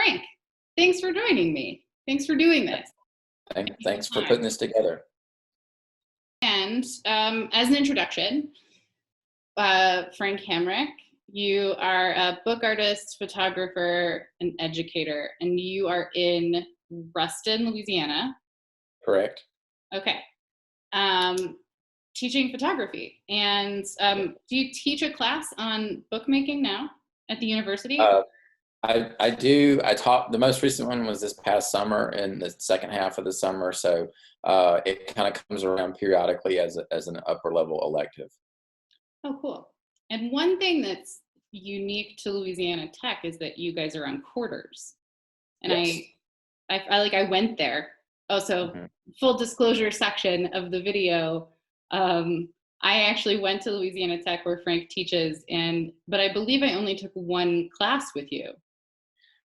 Frank, thanks for joining me. Thanks for doing this. Thanks for putting this together. And as an introduction, Frank Hamrick, you are a book artist, photographer, and educator, and you are in Ruston, Louisiana. Correct. Okay. Teaching photography. And do you teach a class on bookmaking now at the university? I do. I taught, the most recent one was this past summer, in the second half of the summer. So it kind of comes around periodically as an upper level elective. Oh, cool. And one thing that's unique to Louisiana Tech is that you guys are on quarters. And yes. I went there. Also, full disclosure section of the video. I actually went to Louisiana Tech where Frank teaches, but I believe I only took one class with you.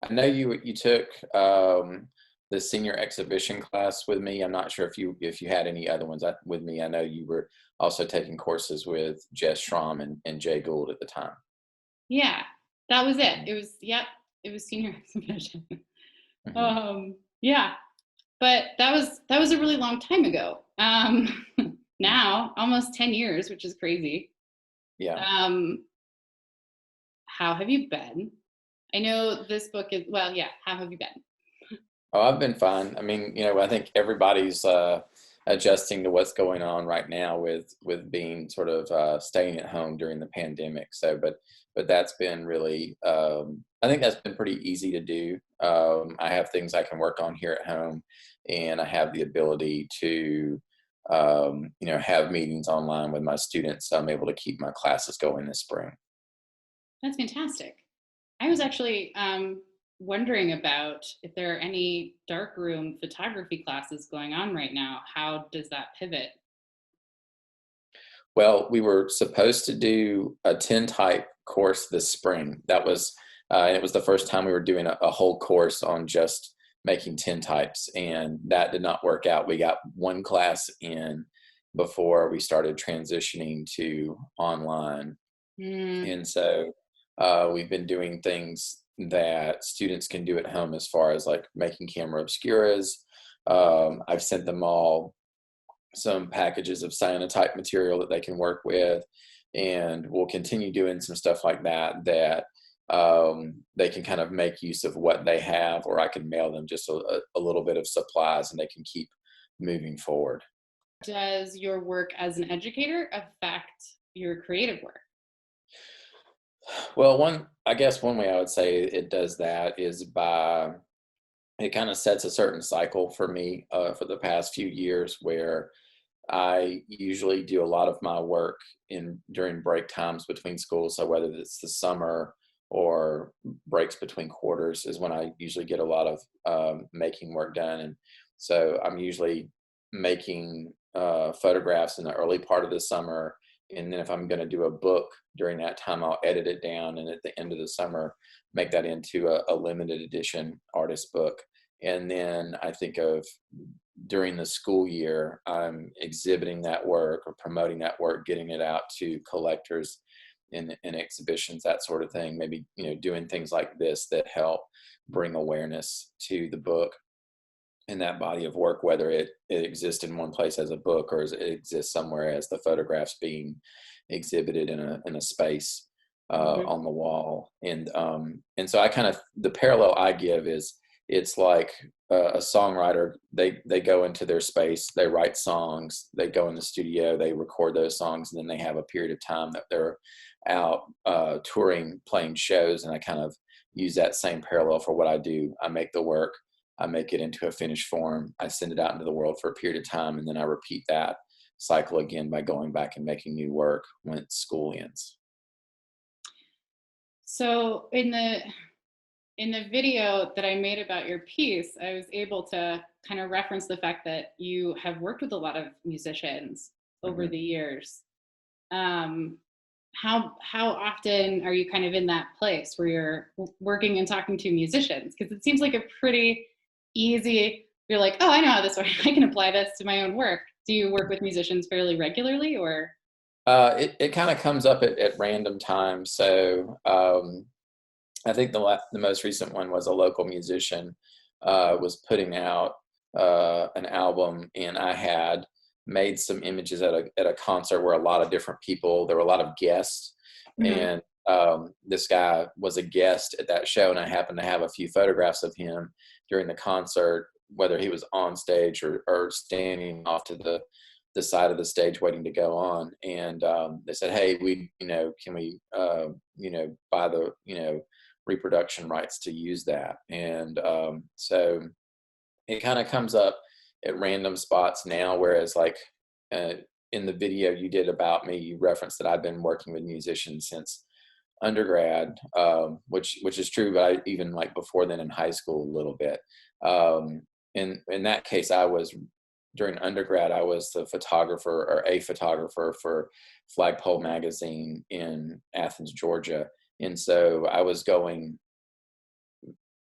I know you took the senior exhibition class with me. I'm not sure if you had any other ones with me. I know you were also taking courses with Jess Schramm and Jay Gould at the time. Yeah, that was it. It was senior exhibition. Yeah, but that was a really long time ago. Now, almost 10 years, which is crazy. Yeah. How have you been? I know this book is, well, yeah, how have you been? Oh, I've been fine. I mean, I think everybody's adjusting to what's going on right now with being sort of staying at home during the pandemic. So, but that's been really, I think that's been pretty easy to do. I have things I can work on here at home, and I have the ability to, have meetings online with my students. So I'm able to keep my classes going this spring. That's fantastic. I was actually wondering about if there are any darkroom photography classes going on right now. How does that pivot? Well, we were supposed to do a tintype course this spring. That was, and it was the first time we were doing a whole course on just making tintypes, and that did not work out. We got one class in before we started transitioning to online. And so we've been doing things that students can do at home as far as like making camera obscuras. I've sent them all some packages of cyanotype material that they can work with, and we'll continue doing some stuff like that they can kind of make use of what they have, or I can mail them just a little bit of supplies and they can keep moving forward. Does your work as an educator affect your creative work? Well, I guess one way I would say it does that is by, it kind of sets a certain cycle for me for the past few years, where I usually do a lot of my work during break times between schools. So whether it's the summer or breaks between quarters is when I usually get a lot of making work done. And so I'm usually making photographs in the early part of the summer. And then if I'm going to do a book during that time, I'll edit it down, and at the end of the summer, make that into a limited edition artist book. And then I think of during the school year, I'm exhibiting that work or promoting that work, getting it out to collectors in exhibitions, that sort of thing. Maybe, doing things like this that help bring awareness to the book and that body of work, whether it exists in one place as a book or it exists somewhere as the photographs being exhibited in a space on the wall. And so I kind of, the parallel I give is, it's like a songwriter, they go into their space, they write songs, they go in the studio, they record those songs, and then they have a period of time that they're out touring, playing shows. And I kind of use that same parallel for what I do. I make the work, I make it into a finished form, I send it out into the world for a period of time, and then I repeat that cycle again by going back and making new work when school ends. So in the video that I made about your piece, I was able to kind of reference the fact that you have worked with a lot of musicians over the years. How often are you kind of in that place where you're working and talking to musicians? Because it seems like a pretty easy, you're like, oh, I know how this works. I can apply this to my own work. Do you work with musicians fairly regularly, or? It kind of comes up at random times. So I think the most recent one was a local musician was putting out an album, and I had made some images at a concert where a lot of different people, there were a lot of guests, Mhm. and this guy was a guest at that show, and I happened to have a few photographs of him during the concert, whether he was on stage or standing off to the side of the stage waiting to go on. And they said, hey, can we buy the reproduction rights to use that. And so it kind of comes up at random spots now, whereas like uh, in the video you did about me, you referenced that I've been working with musicians since undergrad, which is true, but I even like before then in high school a little bit. In that case, I was during undergrad, I was the photographer or a photographer for Flagpole Magazine in Athens, Georgia. And so I was going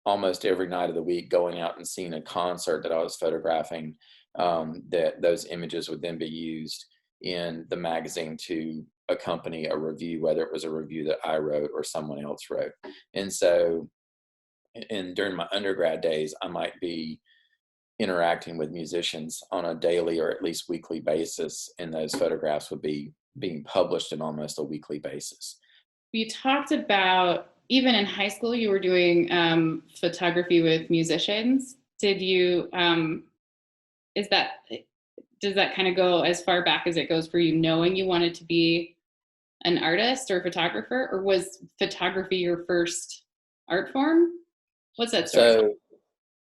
almost every night of the week, going out and seeing a concert that I was photographing, that those images would then be used in the magazine to accompany a review, whether it was a review that I wrote or someone else wrote. And so, and during my undergrad days, I might be interacting with musicians on a daily or at least weekly basis, and those photographs would be being published in almost a weekly basis. You talked about even in high school, you were doing photography with musicians. Did you, is that, does that kind of go as far back as it goes for you knowing you wanted to be an artist or photographer, or was photography your first art form? What's that story?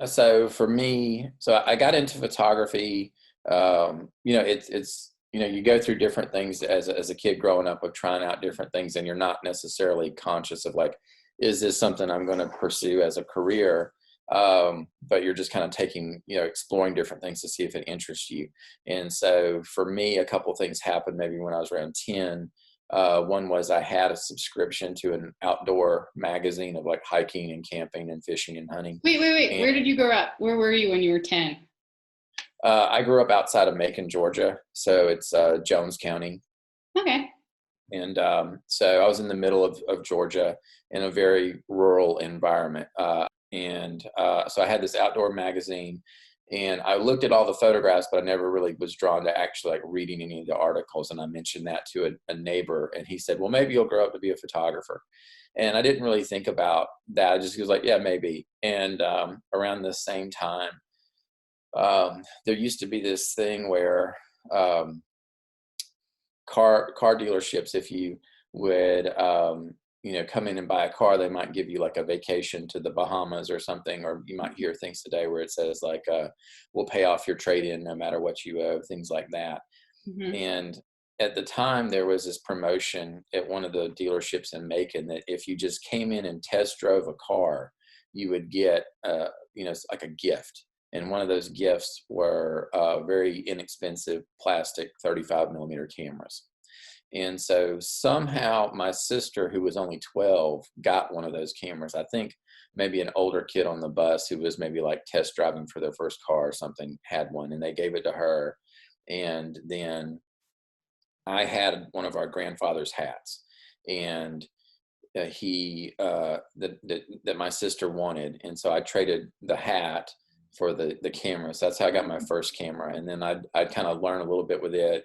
So for me, so I got into photography. It's you go through different things as a kid growing up of trying out different things, and you're not necessarily conscious of like, is this something I'm going to pursue as a career? But you're just kind of taking, exploring different things to see if it interests you. And so for me, a couple things happened maybe when I was around 10. One was I had a subscription to an outdoor magazine of like hiking and camping and fishing and hunting. Wait. And Where did you grow up? Where were you when you were 10? I grew up outside of Macon, Georgia, so it's Jones County. Okay. And so I was in the middle of Georgia in a very rural environment. So I had this outdoor magazine, and I looked at all the photographs, but I never really was drawn to actually like reading any of the articles. And I mentioned that to a neighbor, and he said, well, maybe you'll grow up to be a photographer. And I didn't really think about that. I just was like, yeah, maybe. And around the same time, there used to be this thing where car dealerships, if you would come in and buy a car, they might give you like a vacation to the Bahamas or something, or you might hear things today where it says like we'll pay off your trade-in no matter what you owe, things like that. Mm-hmm. And at the time there was this promotion at one of the dealerships in Macon that if you just came in and test drove a car, you would get like a gift. And one of those gifts were very inexpensive plastic 35 millimeter cameras. And so somehow my sister, who was only 12, got one of those cameras. I think maybe an older kid on the bus who was maybe like test driving for their first car or something had one, and they gave it to her. And then I had one of our grandfather's hats, and that my sister wanted. And so I traded the hat for the camera. So that's how I got my first camera. And then I'd kind of learn a little bit with it.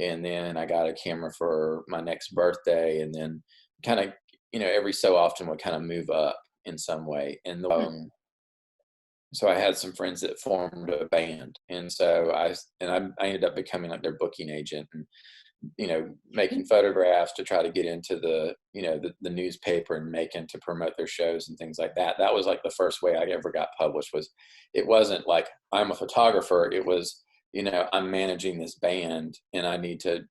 And then I got a camera for my next birthday, and then kind of, every so often would kind of move up in some way. And so I had some friends that formed a band. And so I ended up becoming like their booking agent, and making photographs to try to get into the newspaper and Macon to promote their shows and things like that. That was like the first way I ever got published. It wasn't like I'm a photographer. It was, I'm managing this band, and I need to,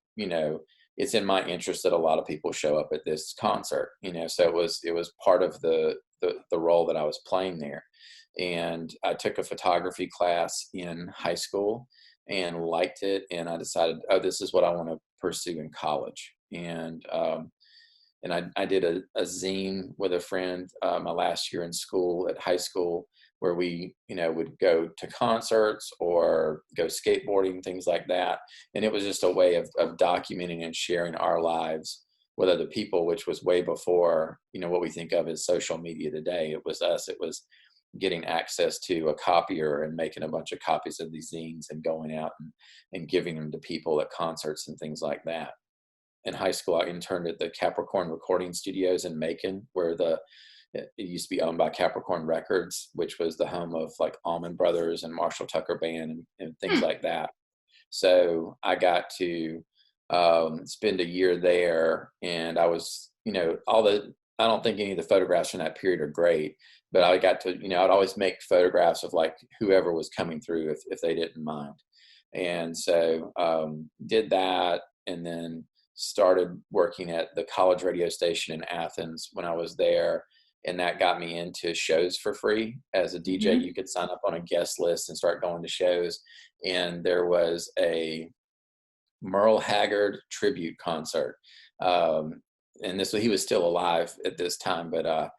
it's in my interest that a lot of people show up at this concert, so it was part of the role that I was playing there. And I took a photography class in high school and liked it, and I decided, oh, this is what I want to pursue in college. And I did a zine with a friend my last year in school at high school, where we would go to concerts or go skateboarding, things like that. And it was just a way of documenting and sharing our lives with other people, which was way before, what we think of as social media today. It was us. It was getting access to a copier and making a bunch of copies of these zines and going out and giving them to people at concerts and things like that. In high school, I interned at the Capricorn Recording Studios in Macon, where it used to be owned by Capricorn Records, which was the home of like Amon Brothers and Marshall Tucker Band and things like that. So I got to spend a year there, and I was, I don't think any of the photographs from that period are great, but I got to, I'd always make photographs of like whoever was coming through if they didn't mind. And so did that, and then started working at the college radio station in Athens when I was there. And that got me into shows for free. As a DJ, you could sign up on a guest list and start going to shows. And there was a Merle Haggard tribute concert. And he was still alive at this time, but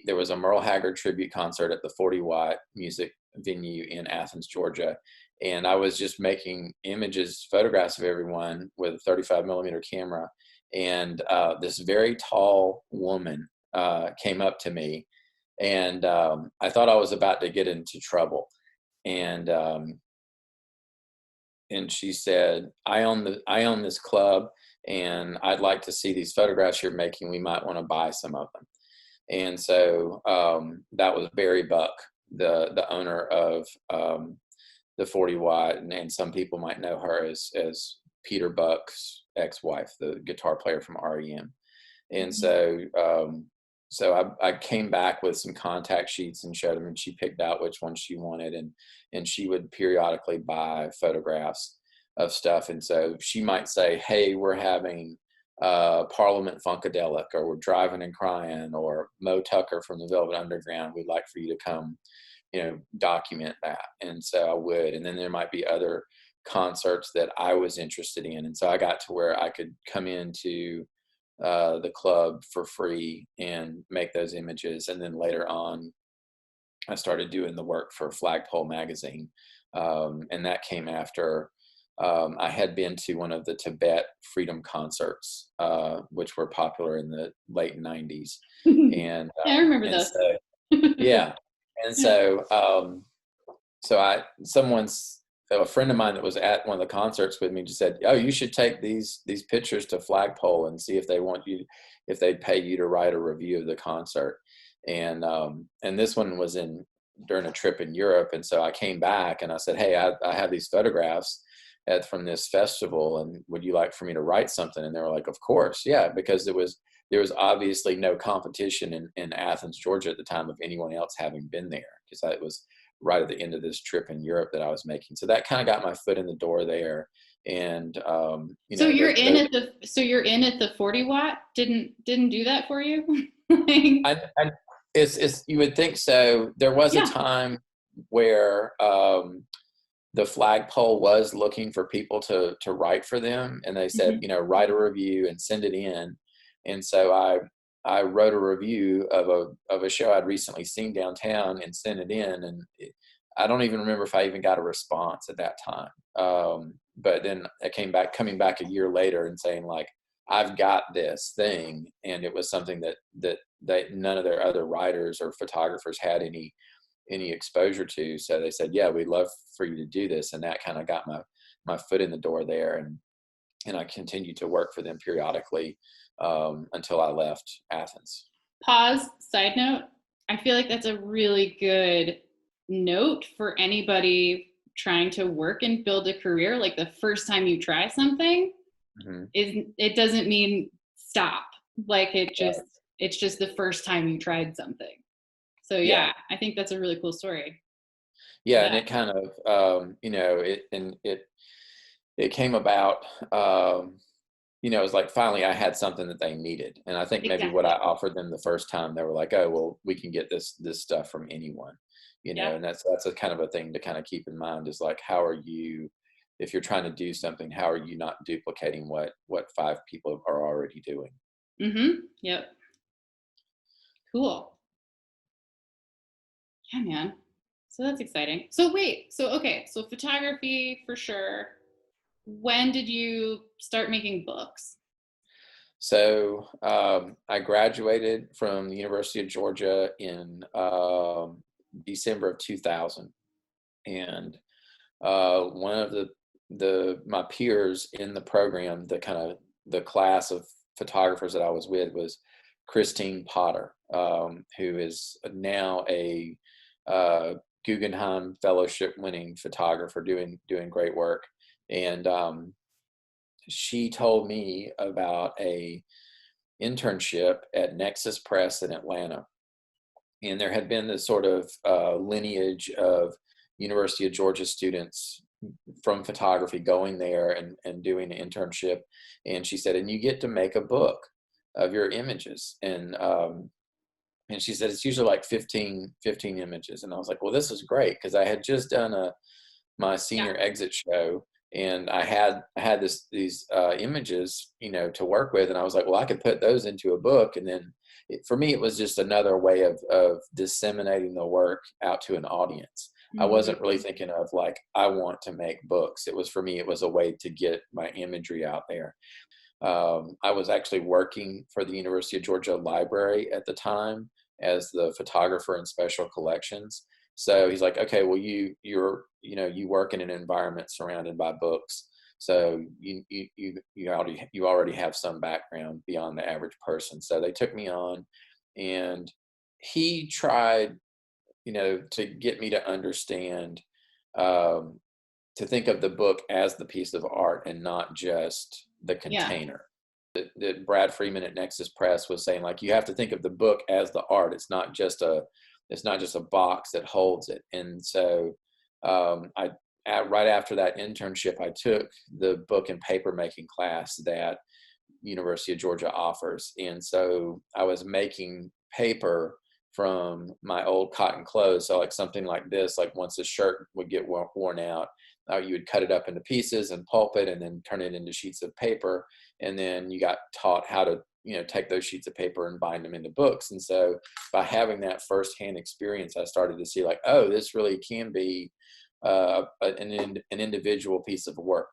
there was a Merle Haggard tribute concert at the 40 Watt music venue in Athens, Georgia. And I was just making photographs of everyone with a 35 millimeter camera. And this very tall woman came up to me, and I thought I was about to get into trouble. And she said, I own this club, and I'd like to see these photographs you're making. We might want to buy some of them. And so that was Barry Buck, the owner of the 40 Watt, and some people might know her as Peter Buck's ex-wife, the guitar player from REM. And so I came back with some contact sheets and showed them, and she picked out which one she wanted, and she would periodically buy photographs of stuff. And so she might say, hey, we're having Parliament Funkadelic, or we're Driving and Crying, or Mo Tucker from the Velvet Underground. We'd like for you to come, document that. And so I would. And then there might be other concerts that I was interested in. And so I got to where I could come into the club for free and make those images. And then later on, I started doing the work for Flagpole magazine. And that came after I had been to one of the Tibet freedom concerts, which were popular in the late 90s. And I remember those. So, yeah. And so, a friend of mine that was at one of the concerts with me just said, oh, you should take these pictures to Flagpole and see if they'd pay you to write a review of the concert. And this one was during a trip in Europe. And so I came back and I said, hey, I have these photographs from this festival, and would you like for me to write something? And they were like, of course. Yeah. Because there was obviously no competition in Athens, Georgia at the time of anyone else having been there, because it was right at the end of this trip in Europe that I was making. So that kind of got my foot in the door there. And so you're in at the 40 Watt didn't do that for you. It's you would think so. There was a time where the Flagpole was looking for people to write for them, and they said, write a review and send it in. And so I wrote a review of a show I'd recently seen downtown and sent it in. And I don't even remember if I even got a response at that time. But then I coming back a year later and saying, like, I've got this thing. And it was something that none of their other writers or photographers had any exposure to. So they said, yeah, we'd love for you to do this. And that kind of got my foot in the door there. And I continued to work for them periodically until I left Athens. Pause, side note. I feel like that's a really good note for anybody trying to work and build a career. Like, the first time you try something, it doesn't mean stop. Like, it's just the first time you tried something. So I think that's a really cool story. Yeah. And it kind of, it came about, it was like, finally I had something that they needed. And I think maybe what I offered them the first time, they were like, oh, well, we can get this stuff from anyone, and that's a kind of a thing to kind of keep in mind, is like, how are you, if you're trying to do something, how are you not duplicating what 5 people are already doing? Yep. Cool. Yeah, man. So that's exciting. So so photography for sure. When did you start making books? So I graduated from the University of Georgia in December of 2000, and one of my peers in the program, the class of photographers that I was with, was Christine Potter, who is now a Guggenheim Fellowship winning photographer, doing great work. And she told me about a internship at Nexus Press in Atlanta. And there had been this sort of lineage of University of Georgia students from photography going there and doing an internship. And she said, and you get to make a book of your images. And she said, it's usually like 15 images. And I was like, well, this is great, because I had just done my senior exit show, and I had these images, to work with. And I was like, well, I could put those into a book. And then for me, it was just another way of disseminating the work out to an audience. I wasn't really thinking of like, I want to make books. For me, it was a way to get my imagery out there. I was actually working for the University of Georgia Library at the time as the photographer in special collections. So he's like, okay, well, you work in an environment surrounded by books, so you already have some background beyond the average person. So they took me on, and he tried, to get me to understand, to think of the book as the piece of art and not just the container. That Brad Freeman at Nexus Press was saying, like, you have to think of the book as the art. It's not just a box that holds it. And so right after that internship, I took the book and paper making class that University of Georgia offers. And so I was making paper from my old cotton clothes. So like something like this, like once the shirt would get worn out, you would cut it up into pieces and pulp it and then turn it into sheets of paper. And then you got taught how to, take those sheets of paper and bind them into books. And so by having that firsthand experience, I started to see like, oh, this really can be an individual piece of work.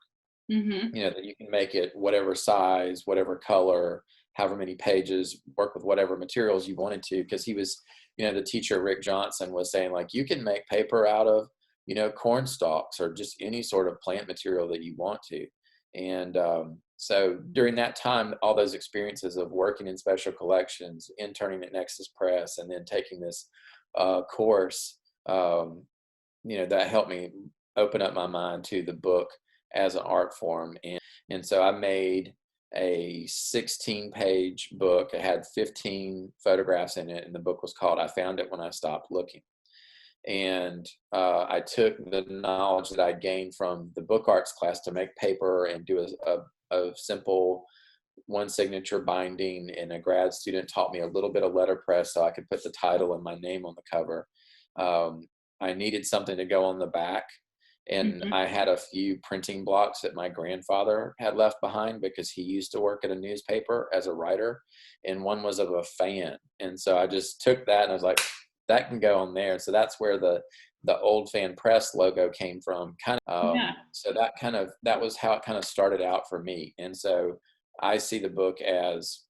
That you can make it whatever size, whatever color, however many pages, work with whatever materials you wanted to. Because he was, the teacher, Rick Johnson, was saying like, you can make paper out of, corn stalks or just any sort of plant material that you want to. And so during that time, all those experiences of working in special collections, interning at Nexus Press, and then taking this course, that helped me open up my mind to the book as an art form. And so I made a 16-page book. It had 15 photographs in it, and the book was called I Found It When I Stopped Looking. And I took the knowledge that I gained from the book arts class to make paper and do a simple one signature binding, and a grad student taught me a little bit of letterpress so I could put the title and my name on the cover. I needed something to go on the back, and I had a few printing blocks that my grandfather had left behind because he used to work at a newspaper as a writer, and one was of a fan. And so I just took that and I was like, that can go on there. So that's where the Old Fan Press logo came from. So that was how it kind of started out for me. And so I see the book as,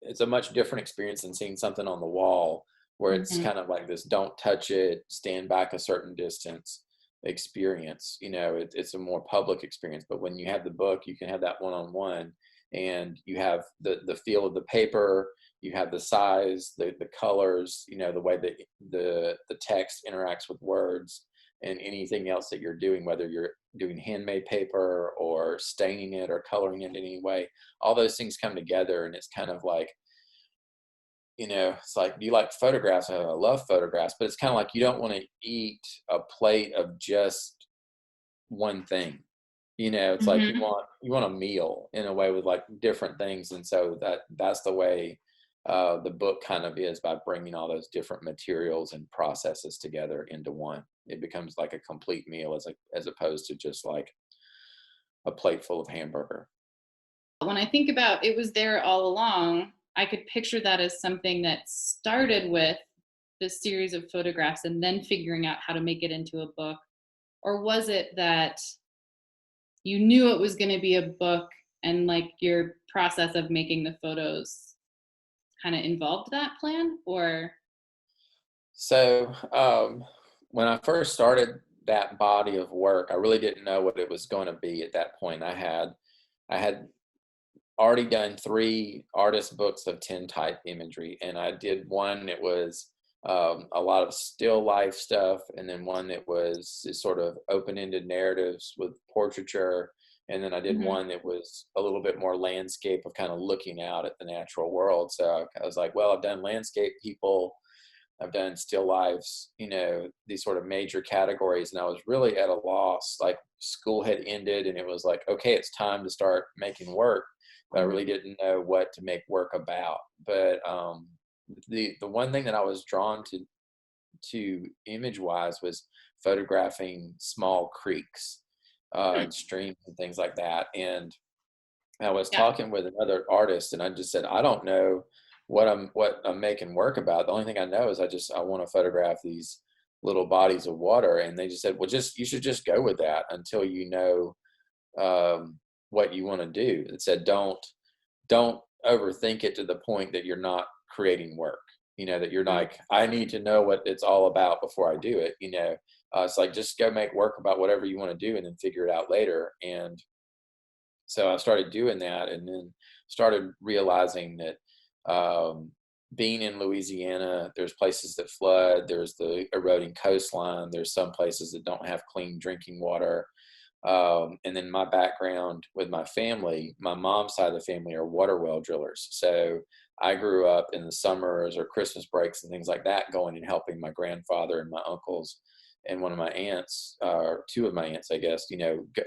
it's a much different experience than seeing something on the wall, where it's kind of like this don't touch it, stand back a certain distance experience. It's a more public experience. But when you have the book, you can have that one-on-one, and you have the feel of the paper, you have the size, the colors, the way that the text interacts with words, and anything else that you're doing, whether you're doing handmade paper or staining it or coloring it in any way. All those things come together, and it's kind of like, it's like, do you like photographs? I love photographs, but it's kind of like you don't want to eat a plate of just one thing. It's like you want a meal in a way with like different things. And so that's the way the book kind of is, by bringing all those different materials and processes together into one. It becomes like a complete meal as opposed to just like a plate full of hamburger. When I think about it was there all along, I could picture that as something that started with this series of photographs and then figuring out how to make it into a book. Or was it that you knew it was going to be a book, and like your process of making the photos kind of involved that plan, or? So when I first started that body of work, I really didn't know what it was going to be at that point. I had already done 3 artist books of 10 type imagery, and I did one that was a lot of still life stuff, and then one that was sort of open-ended narratives with portraiture, and then I did one that was a little bit more landscape of kind of looking out at the natural world. So I was like, well, I've done landscape people, I've done still lives, these sort of major categories, and I was really at a loss. Like, school had ended, and it was like, okay, it's time to start making work. But I really didn't know what to make work about. But the one thing that I was drawn to image wise was photographing small creeks and streams and things like that. And I was talking with another artist, and I just said, I don't know what I'm making work about. The only thing I know is I want to photograph these little bodies of water. And they just said, well, you should just go with that until you know what you want to do. It said, don't overthink it to the point that you're not creating work, that you're like, I need to know what it's all about before I do it. It's like, just go make work about whatever you want to do and then figure it out later. And so I started doing that, and then started realizing that being in Louisiana, there's places that flood, there's the eroding coastline, there's some places that don't have clean drinking water. And then my background with my family, my mom's side of the family are water well drillers. So I grew up in the summers or Christmas breaks and things like that, going and helping my grandfather and my uncles and one of my aunts, or 2 of my aunts, I guess,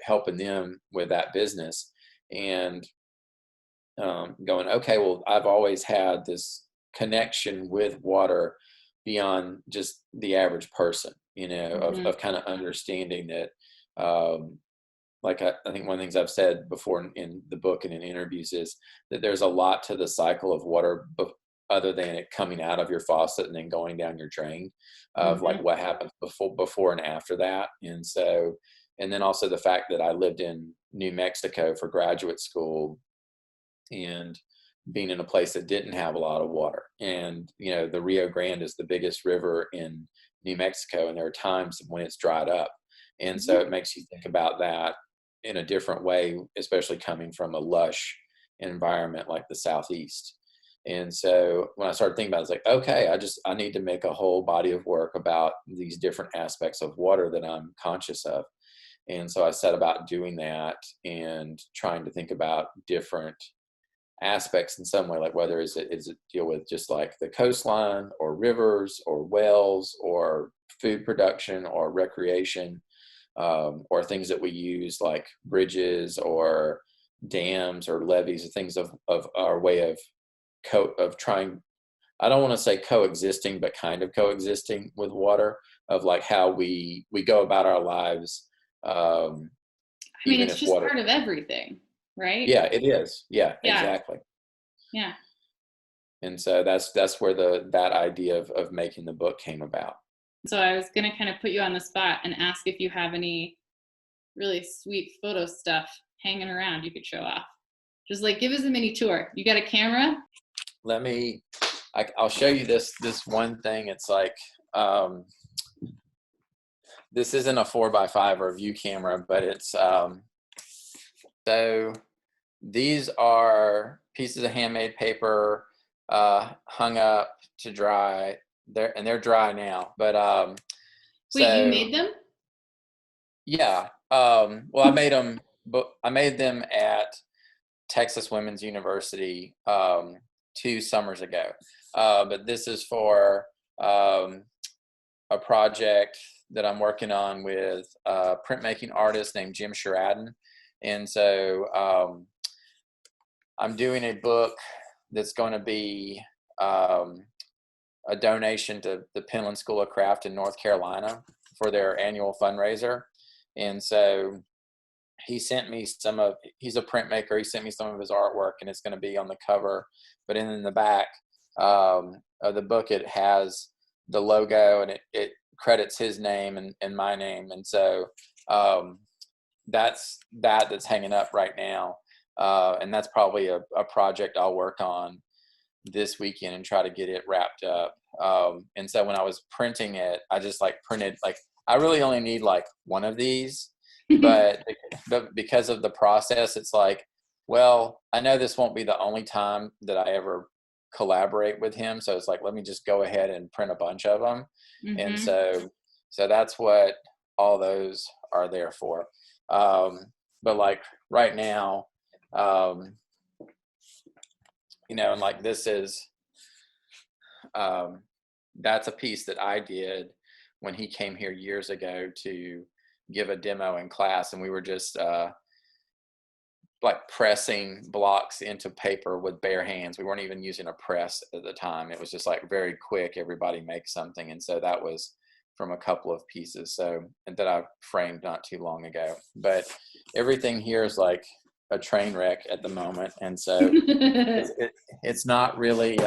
helping them with that business. And going, okay, well, I've always had this connection with water beyond just the average person, of kind of understanding that, like I think one of the things I've said before in the book and in interviews is that there's a lot to the cycle of water, other than it coming out of your faucet and then going down your drain, of like what happens before and after that. And so, and then also the fact that I lived in New Mexico for graduate school, and being in a place that didn't have a lot of water. And, the Rio Grande is the biggest river in New Mexico, and there are times when it's dried up. And so it makes you think about that in a different way, especially coming from a lush environment like the Southeast. And so when I started thinking about it, I was like, okay, I need to make a whole body of work about these different aspects of water that I'm conscious of. And so I set about doing that and trying to think about different aspects in some way, like whether is it deal with just like the coastline or rivers or wells or food production or recreation, or things that we use like bridges or dams or levees, or things of our way of trying, I don't want to say coexisting, but kind of coexisting with water, of like how we go about our lives. I mean, it's just water, part of everything, right? Yeah, it is. Yeah, exactly. Yeah. And so that's where that idea of making the book came about. So I was going to kind of put you on the spot and ask if you have any really sweet photo stuff hanging around you could show off. Just like, give us a mini tour. You got a camera? I'll show you this one thing. It's like, this isn't a 4x5 or a view camera, but it's, so these are pieces of handmade paper, hung up to dry. They're dry now, but, wait, you made them? Yeah. Well, I made them at Texas Women's University 2 summers ago. But this is for a project that I'm working on with a printmaking artist named Jim Sheridan. And so I'm doing a book that's going to be a donation to the Penland School of Craft in North Carolina for their annual fundraiser. And so he's a printmaker. He sent me some of his artwork, and it's going to be on the cover. But in the back of the book, it has the logo, and it credits his name and my name. And so that's hanging up right now. And that's probably a project I'll work on this weekend and try to get it wrapped up. And so when I was printing it, I just like printed, like, I really only need like one of these, but because of the process, it's like, well, I know this won't be the only time that I ever collaborate with him. So it's like, let me just go ahead and print a bunch of them. And Mm-hmm. so that's what all those are there for. But like right now, and like this is, that's a piece that I did when he came here years ago to give a demo in class, and we were just like pressing blocks into paper with bare hands. We weren't even using a press at the time. It was just like very quick, everybody makes something. And so that was from a couple of pieces and that I framed not too long ago. But everything here is like a train wreck at the moment. And so it's not really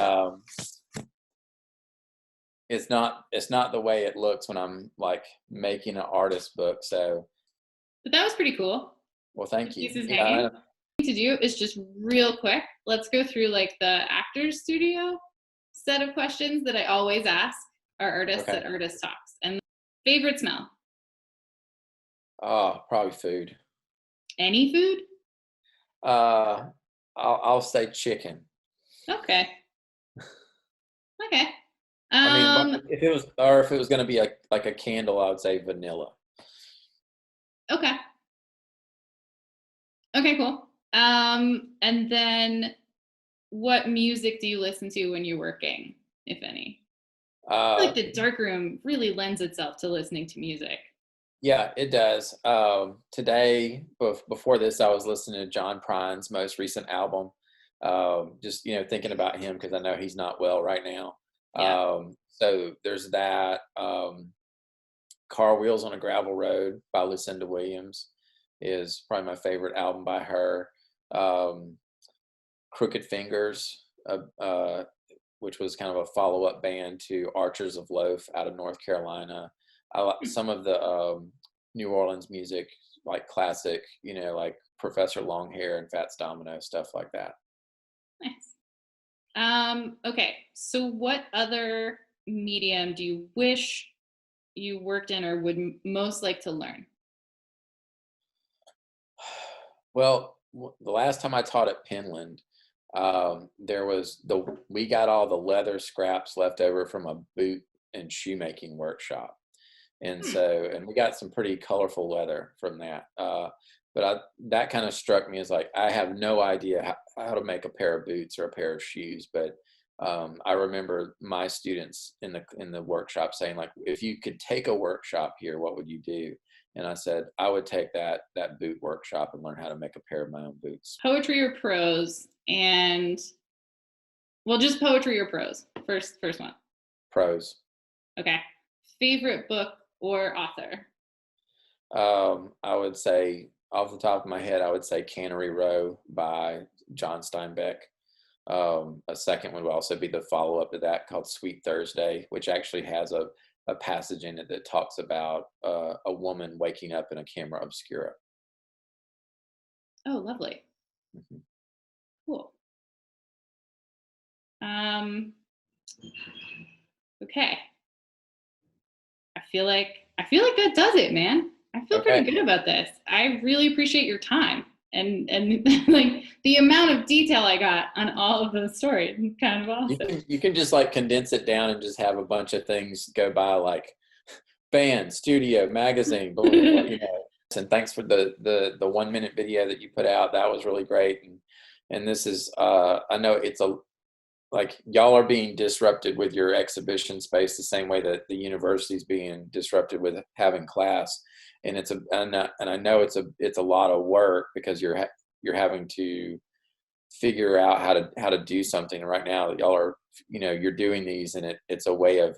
it's not the way it looks when I'm like making an artist book. So But that was pretty cool. well, thank you. Pieces hanging. To do is just real quick. Let's go through like the Actors Studio set of questions that I always ask our artists at Artist Talks. And favorite smell? Oh, probably food. Any food? I'll say chicken. Okay. Okay. I mean, if it was going to be like a candle, I would say vanilla. Okay. Okay, cool. And then what music do you listen to when you're working, if any? I feel like the darkroom really lends itself to listening to music. Yeah, it does. Today, before this, I was listening to John Prine's most recent album. Just, thinking about him because I know he's not well right now. Yeah. So there's that. Car Wheels on a Gravel Road by Lucinda Williams is probably my favorite album by her. Crooked Fingers, which was kind of a follow-up band to Archers of Loaf out of North Carolina. I like some of the New Orleans music, like classic, like Professor Longhair and Fats Domino, stuff like that. Nice. Okay, so what other medium do you wish you worked in or would most like to learn? Well, the last time I taught at Penland, we got all the leather scraps left over from a boot and shoemaking workshop. And we got some pretty colorful leather from that. But that kind of struck me as like, I have no idea how to make a pair of boots or a pair of shoes. But I remember my students in the workshop saying like, if you could take a workshop here, what would you do? And I said, I would take that boot workshop and learn how to make a pair of my own boots. Poetry or prose? And well, just poetry or prose? First one. Prose. Okay. Favorite book or author? I would say, off the top of my head, I would say Cannery Row by John Steinbeck. A second one would also be the follow-up to that called Sweet Thursday, which actually has a passage in it that talks about a woman waking up in a camera obscura. Oh, lovely. Mm-hmm. Cool. Okay. I feel like that does it, man. I feel pretty good about this. I really appreciate your time and like the amount of detail I got on all of those stories. Kind of awesome. You can just like condense it down and just have a bunch of things go by, like band, studio, magazine, blah, blah, blah, And thanks for the 1 minute video that you put out. That was really great. And this is I know it's like y'all are being disrupted with your exhibition space the same way that the university's being disrupted with having class. And I know it's a lot of work because you're having to figure out how to do something. And right now y'all are, you're doing these, and it's a way of,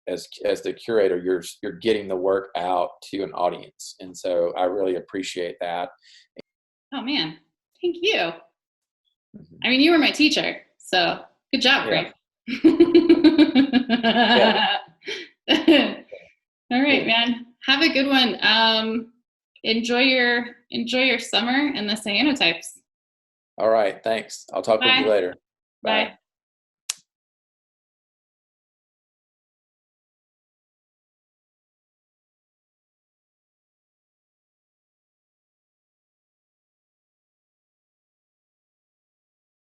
as the curator, you're getting the work out to an audience. And so I really appreciate that. Oh man, thank you. Mm-hmm. I mean, you were my teacher, so good job, Frank. Yeah. All right, man. Have a good one. Enjoy your summer and the cyanotypes. All right. Thanks. I'll talk with you Bye. later. Bye.